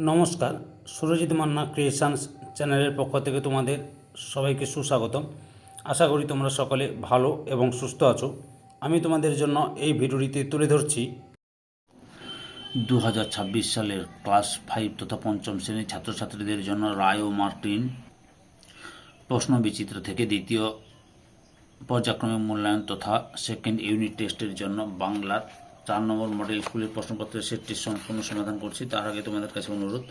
নমস্কার, সুরজিৎ মান্না ক্রিয়েশনস চ্যানেলের পক্ষ থেকে তোমাদের সবাইকে সুস্বাগতম। আশা করি তোমরা সকলে ভালো এবং সুস্থ আছো। আমি তোমাদের জন্য এই ভিডিওটিতে তুলে ধরছি 2026 সালের ক্লাস 5 তথা পঞ্চম শ্রেণীর ছাত্রছাত্রীদের জন্য রায় ও মার্টিন প্রশ্ন বিচিত্র থেকে দ্বিতীয় পর্যায়ক্রমিক মূল্যায়ন তথা সেকেন্ড ইউনিট টেস্টের জন্য বাংলার 4 নম্বর মডেল স্কুলের প্রশ্নপত্রের সেটটির সম্পূর্ণ সমাধান করছি। তার আগে তোমাদের কাছে অনুরোধ,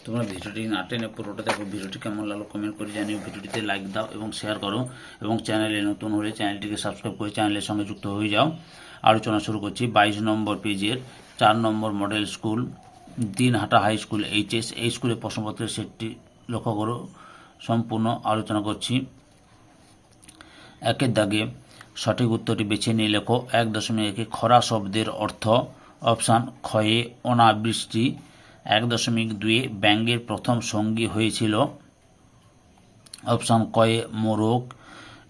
তোমরা ভিডিওটি না টেনে পুরোটা দেখো। ভিডিওটি কেমন লাগলো কমেন্ট করে জানিও, ভিডিওটিতে লাইক দাও এবং শেয়ার করো, এবং চ্যানেলে নতুন হলে চ্যানেলটিকে সাবস্ক্রাইব করে চ্যানেলের সঙ্গে যুক্ত হয়ে যাও। আলোচনা শুরু করছি 22 নম্বর পেজের 4 নম্বর model school Dinhata high school HS, এই স্কুলের প্রশ্নপত্রের সেটটি লক্ষ্য করো। সম্পূর্ণ আলোচনা করছি। একের দাগে সঠিক উত্তরটি বেছে নিয়ে লেখো। 1.1 খরা শব্দের অর্থ। অপশান ক্ষয়ে অনাবৃষ্টি। 1.2 ব্যাঙের প্রথম সঙ্গী হয়েছিল। অপশান কয়ে মোরগ।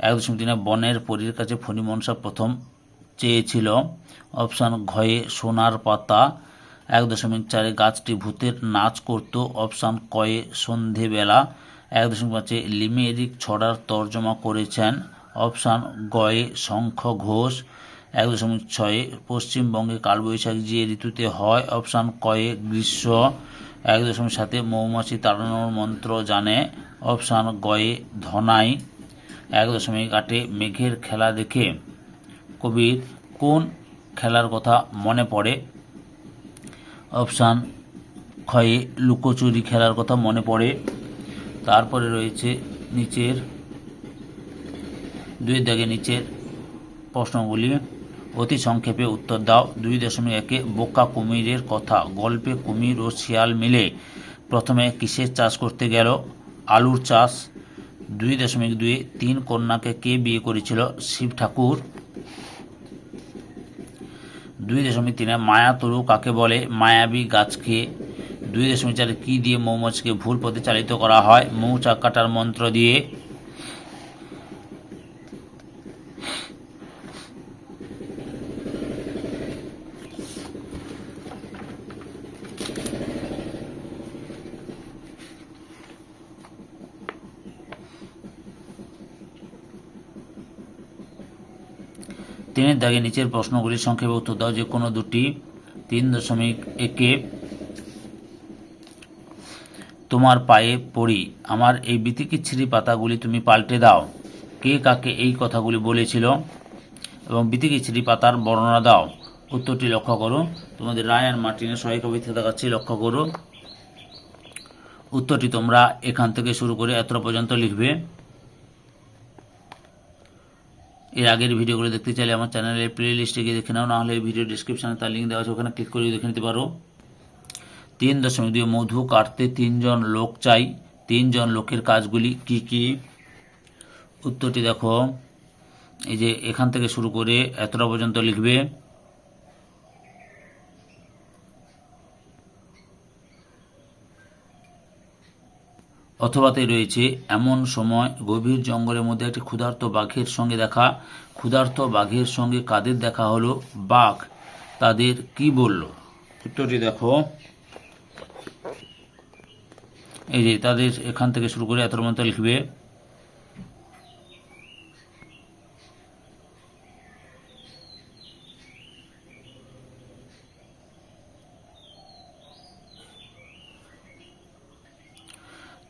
1.3 বনের পরীর কাছে ফণিমনসা প্রথম চেয়েছিল। অপশান ঘয়ে সোনার পাতা। 1.4 গাছটি ভূতের নাচ করত। অপশান কয়ে সন্ধেবেলা। 1.5 লিমেরিক ছড়ার তর্জমা করেছেন। অপশান গয়ে শঙ্খ ঘোষ। 1.6 পশ্চিমবঙ্গে কালবৈশাখী যে ঋতুতে হয়। অপশান কয়ে গ্রীষ্ম। 1.7 মৌমাছি তাড়ানোর মন্ত্র জানে। অপশান গয়ে ধনাই। 1.8 মেঘের খেলা দেখে কবির কোন খেলার কথা মনে পড়ে। অপশান ক্ষয়ে লুকোচুরি খেলার কথা মনে পড়ে। তারপরে রয়েছে নিচের 2 দাগে নিচের প্রশ্নগুলি অতি সংক্ষেপে উত্তর দাও। 2.1 বোকা কুমিরের কথা। গল্পে কুমির ও শিয়াল মিলে প্রথমে কিসের চাষ করতে গেল? আলুর চাষ। 2.2 3 কন্যাকে কে বিয়ে করেছিল? শিব ঠাকুর। 2.3 মায়াতরু কাকে বলে? মায়াবী গাছকে। 2.4 কি দিয়ে মৌমাছিকে ভুল পথে চালিত করা হয়? মৌচাক কাটার মন্ত্র দিয়ে। তিনের দাগে নিচের প্রশ্নগুলির সংক্ষেপে উত্তর দাও যে কোনো দুটি। 3.1 তোমার পায়ে পড়ি, আমার এই বিতিকিচ্ছিরি পাতাগুলি তুমি পাল্টে দাও। কে কাকে এই কথাগুলি বলেছিল এবং বিতিকিচ্ছিরি পাতার বর্ণনা দাও। উত্তরটি লক্ষ্য করো। তোমাদের রায় আর মার্টিনের সহায়িকা বইতে দেখাচ্ছি, লক্ষ্য করো। উত্তরটি তোমরা এখান থেকে শুরু করে এতটা পর্যন্ত লিখবে। এর আগের ভিডিওগুলো দেখতে চাইলে আমার চ্যানেলের প্লে লিস্টে গিয়ে দেখে নাও, নাহলে এই ভিডিও ডিসক্রিপশানে তার লিঙ্ক দেওয়া আছে, ওখানে ক্লিক করে দেখে নিতে পারো। 3.2 মধু কাটতে 3 জন লোক চাই, 3 জন লোকের কাজগুলি কি কি? উত্তরটি দেখো, এই যে এখান থেকে শুরু করে এতটা পর্যন্ত লিখবে। অথবাতে রয়েছে এমন সময় গভীর জঙ্গলের মধ্যে একটি ক্ষুধার্ত বাঘের সঙ্গে দেখা। ক্ষুধার্ত বাঘের সঙ্গে কাদের দেখা হলো? বাঘ তাদের কি বলল? উত্তরটি দেখো, এই যে তাদের এখান থেকে শুরু করে এত পর্যন্ত লিখবে।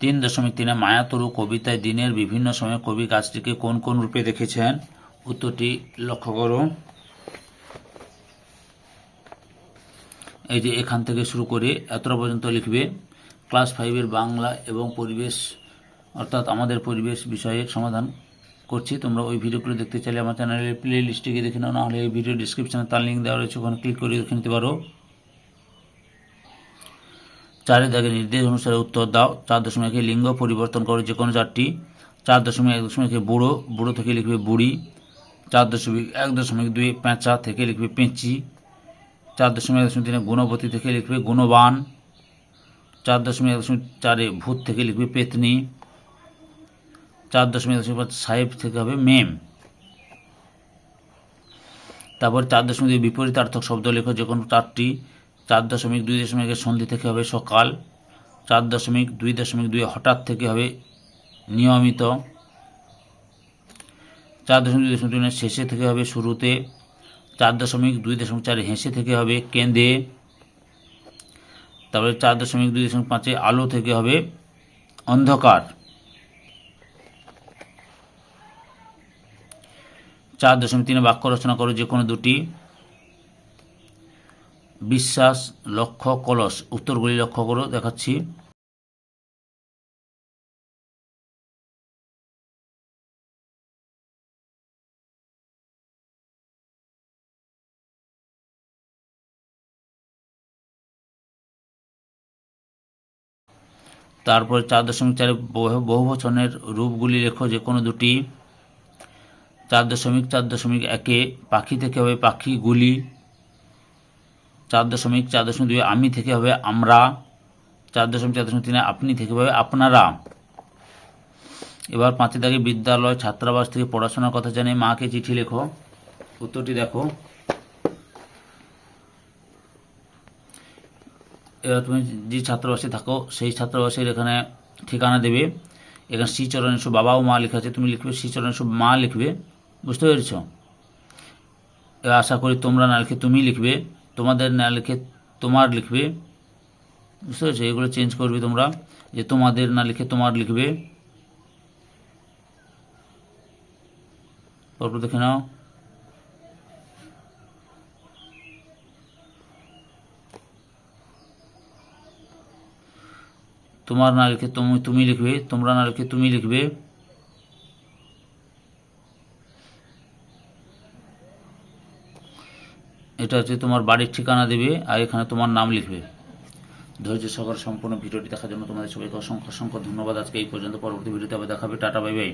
তিন দশমিক 3 মায়াতরু কবিতায় দিনের বিভিন্ন সময়ে কবি গাছটিকে কোন কোন রূপে দেখেছেন? উত্তরটি লক্ষ্য করো। এই যে এখান থেকে শুরু করে এতটা পর্যন্ত লিখবে। ক্লাস 5-এর বাংলা এবং পরিবেশ, অর্থাৎ আমাদের পরিবেশ বিষয়ের সমাধান করছি। তোমরা ওই ভিডিওগুলো দেখতে চাইলে আমার চ্যানেলের প্লে লিস্টে গিয়ে দেখে নাও, নাহলে এই ভিডিও ডিসক্রিপশানে তার লিঙ্ক দেওয়া রয়েছে, ওখানে ক্লিক করে দেখে নিতে পারো। 4 দাগে নির্দেশ অনুসারে উত্তর দাও। 4.1 লিঙ্গ পরিবর্তন করো যে কোনো 4টি। 4.1 বুড়ো, বুড়ো থেকে লিখবে বুড়ি। 4.1.2 পেঁচা থেকে লিখবে পেঁচি। 4.1.3 গুণবতী থেকে লিখবে গুণবান। 4.1.4 ভূত থেকে লিখবে পেতনি। 4.1.5 সাহেব থেকে হবে মেম। তারপর 4.2 বিপরীতার্থক শব্দ লেখো যে কোনো 4টি। 4.2.1 সন্ধি থেকে হবে সকাল। 4.2.2 হঠাৎ থেকে হবে নিয়মিত। 4.2.3 শেষে থেকে হবে শুরুতে। 4.2.4 হেসে থেকে হবে কেঁদে। তারপরে 4.2.5 আলো থেকে হবে অন্ধকার। 4.3 বাক্য রচনা করো যে কোনো দুটি। বিশ্বাস, লক্ষ্য, কলস। উত্তরগুলি লক্ষ্য করো, দেখাচ্ছি। তারপরে 4.4 বহুবচনের রূপগুলি লেখো যে কোনো দুটি। 4.4.1 পাখি থেকে হবে পাখিগুলি। 4.4.2 আমি থেকে হবে আমরা। 4.4.3 আপনি থেকে হবে আপনারা। এবার 5 দাগে বিদ্যালয় ছাত্রাবাস থেকে পড়াশোনার কথা জানিয়ে মাকে চিঠি লেখো। উত্তরটি দেখো। এবার তুমি যে ছাত্রাবাসে থাকো সেই ছাত্রাবাসের এখানে ঠিকানা দেবে। এখানে শ্রীচরণেশ্বর বাবা ও মা লেখা আছে, তুমি লিখবে শ্রীচরণেশ্বর মা লিখবে। বুঝতে পেরেছ? আশা করি তোমরা না লিখে তুমি লিখবে, তোমাদের না লিখে তোমার লিখবে। বুঝতে পেরেছো? এগুলো চেঞ্জ করবে তোমরা, যে তোমাদের না লিখে তোমার লিখবে। তারপর দেখে নাও। তোমার না লিখে তুমি লিখবে, তোমরা না লিখে তুমি লিখবে। এটা হচ্ছে তোমার বাড়ির ঠিকানা দেবে, আর এখানে তোমার নাম লিখবে। ধৈর্য সহকারে সম্পূর্ণ ভিডিওটি দেখার জন্য তোমাদের সবাইকে অসংখ্য অসংখ্য ধন্যবাদ। আজকে এই পর্যন্ত। পরবর্তী ভিডিওতে আবার দেখাবে। Tata, bye bye.